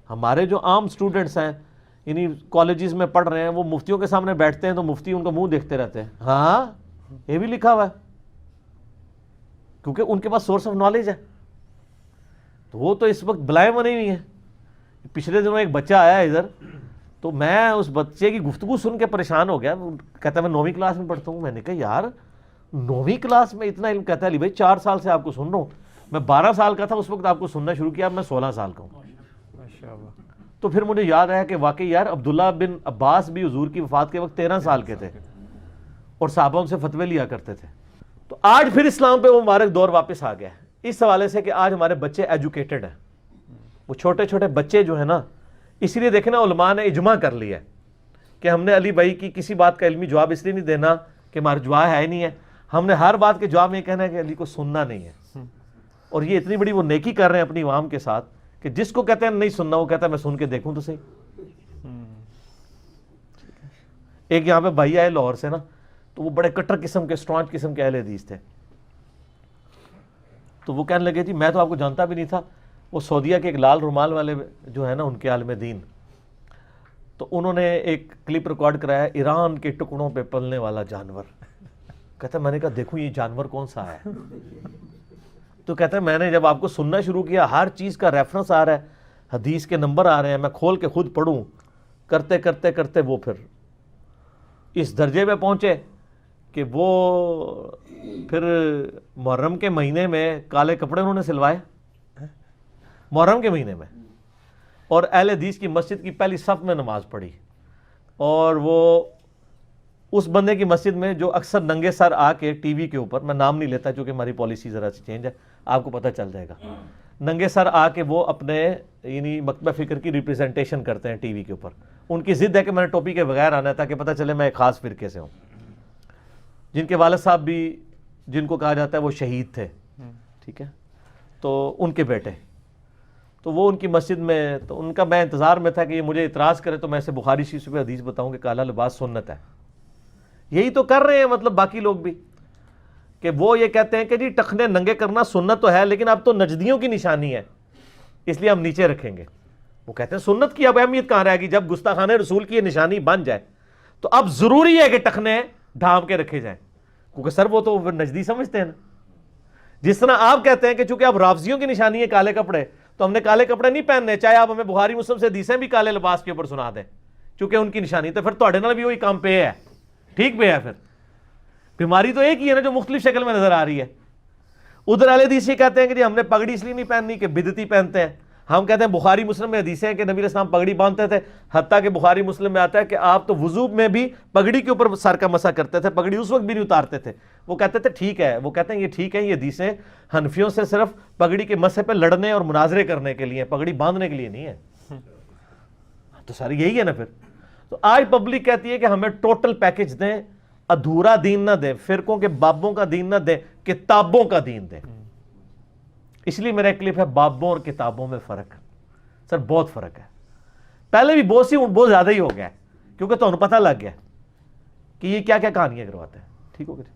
ہمارے جو عام اسٹوڈنٹس ہیں یعنی کالجز میں پڑھ رہے ہیں وہ مفتیوں کے سامنے بیٹھتے ہیں تو مفتی ان کا منہ دیکھتے رہتے ہیں، ہاں یہ بھی لکھا ہوا ہے، کیونکہ ان کے پاس سورس آف نالج ہے. تو وہ تو اس وقت بلائے بنے ہوئی ہیں. پچھلے دنوں ایک بچہ آیا ادھر، تو میں اس بچے کی گفتگو سن کے پریشان ہو گیا. کہتا ہے میں 9ویں کلاس میں پڑھتا ہوں. میں نے کہا یار 9ویں کلاس میں اتنا علم؟ کہتا ہے علی بھائی 4 سال سے آپ کو سن رہا ہوں، میں 12 سال کا تھا اس وقت آپ کو سننا شروع کیا، اب میں 16 سال کا ہوں. تو پھر مجھے یاد آیا کہ واقعی یار عبداللہ بن عباس بھی حضور کی وفات کے وقت 13 سال کے تھے اور صحابہ ان سے فتوے لیا کرتے تھے. تو آج پھر اسلام پہ وہ مبارک دور واپس آ گیا ہے اس حوالے سے کہ آج ہمارے بچے ایجوکیٹڈ ہیں. وہ چھوٹے چھوٹے بچے جو ہیں نا، اسی لیے دیکھنا علماء نے اجماع کر لیا ہے کہ ہم نے علی بھائی کی کسی بات کا علمی جواب اس لیے نہیں دینا کہ ہمارا جواب ہے ہی نہیں ہے، ہم نے ہر بات کے جواب میں یہ کہنا ہے کہ علی کو سننا نہیں ہے. اور یہ اتنی بڑی وہ نیکی کر رہے ہیں اپنی عوام کے ساتھ کہ جس کو کہتے ہیں نہیں سننا وہ کہتا ہے میں سن کے دیکھوں تو صحیح. ایک یہاں پہ بھائی آئے لاہور سے نا، تو وہ بڑے کٹر قسم کے اسٹرانچ قسم کے اہل حدیث تھے. تو وہ کہنے لگے جی میں تو آپ کو جانتا بھی نہیں تھا، وہ سعودیہ کے ایک لال رومال والے جو ہے نا ان کے عالم دین، تو انہوں نے ایک کلپ ریکارڈ کرایا ایران کے ٹکڑوں پہ پلنے والا جانور. کہتا ہے میں نے کہا دیکھوں یہ جانور کون سا ہے. تو کہتا ہے میں نے جب آپ کو سننا شروع کیا ہر چیز کا ریفرنس آ رہا ہے، حدیث کے نمبر آ رہے ہیں، میں کھول کے خود پڑھوں، کرتے کرتے کرتے وہ پھر اس درجے پہ پہنچے کہ وہ پھر محرم کے مہینے میں کالے کپڑے انہوں نے سلوائے محرم کے مہینے میں، اور اہل حدیث کی مسجد کی پہلی صف میں نماز پڑھی. اور وہ اس بندے کی مسجد میں جو اکثر ننگے سر آ کے ٹی وی کے اوپر، میں نام نہیں لیتا چونکہ ہماری پالیسی ذرا سی چینج ہے، آپ کو پتہ چل جائے گا، ننگے سر آ کے وہ اپنے یعنی مکتبہ فکر کی ریپریزنٹیشن کرتے ہیں ٹی وی کے اوپر. ان کی ضد ہے کہ میں نے ٹوپی کے بغیر آنا ہے تاکہ پتہ چلے میں ایک خاص فرقے سے ہوں. جن کے والد صاحب بھی جن کو کہا جاتا ہے وہ شہید تھے، ٹھیک ہے، تو ان کے بیٹے، تو وہ ان کی مسجد میں، تو ان کا میں انتظار میں تھا کہ یہ مجھے اعتراض کرے تو میں اسے بخاری شریف پہ حدیث بتاؤں کہ کالا لباس سنت ہے. یہی تو کر رہے ہیں مطلب باقی لوگ بھی، کہ وہ یہ کہتے ہیں کہ جی ٹخنے ننگے کرنا سنت تو ہے لیکن اب تو نجدیوں کی نشانی ہے اس لیے ہم نیچے رکھیں گے. وہ کہتے ہیں سنت کی اب اہمیت کہاں رہے گی جب گستاخانہ رسول کی یہ نشانی بن جائے تو اب ضروری ہے کہ ٹخنے ڈھانپ کے رکھے جائیں، کیونکہ سر وہ تو نجدی سمجھتے ہیں نا. جس طرح آپ کہتے ہیں کہ چونکہ اب رافضیوں کی نشانی ہے کالے کپڑے تو ہم نے کالے کپڑے نہیں پہننے، چاہے آپ ہمیں بخاری مسلم سے حدیثیں بھی کالے لباس کے اوپر سنا دیں چونکہ ان کی نشانی، تو پھر تواڈے نال بھی وہی کام پہ ہے، ٹھیک پہ ہے. پھر بیماری تو ایک ہی ہے نا جو مختلف شکل میں نظر آ رہی ہے. ادھر اہل حدیث یہ کہتے ہیں کہ جی ہم نے پگڑی اس لیے نہیں پہننی کہ بدعتی پہنتے ہیں. ہم کہتے ہیں بخاری مسلم میں حدیثیں ہیں کہ نبی علیہ السلام پگڑی باندھتے تھے، حتیٰ کہ بخاری مسلم میں آتا ہے کہ آپ تو وضو میں بھی پگڑی کے اوپر سر کا مسح کرتے تھے، پگڑی اس وقت بھی نہیں اتارتے تھے. وہ کہتے تھے ٹھیک ہے، وہ کہتے ہیں یہ ٹھیک ہے، یہ حدیثیں حنفیوں سے صرف پگڑی کے مسح پہ لڑنے اور مناظرے کرنے کے لیے، پگڑی باندھنے کے لیے نہیں ہے. تو ساری یہی ہے نا. پھر تو آج پبلک کہتی ہے کہ ہمیں ٹوٹل پیکج دیں، ادھورا دین نہ دیں، فرقوں کے بابوں کا دین نہ دیں، کتابوں کا دین دیں. اس لیے میرا ایک کلپ ہے بابوں اور کتابوں میں فرق. سر بہت فرق ہے، پہلے بھی بہت زیادہ ہی ہو گیا ہے کیونکہ تو انہیں پتہ لگ گیا کہ یہ کیا کیا کہانیاں کرواتے ہیں. ٹھیک ہو گیا.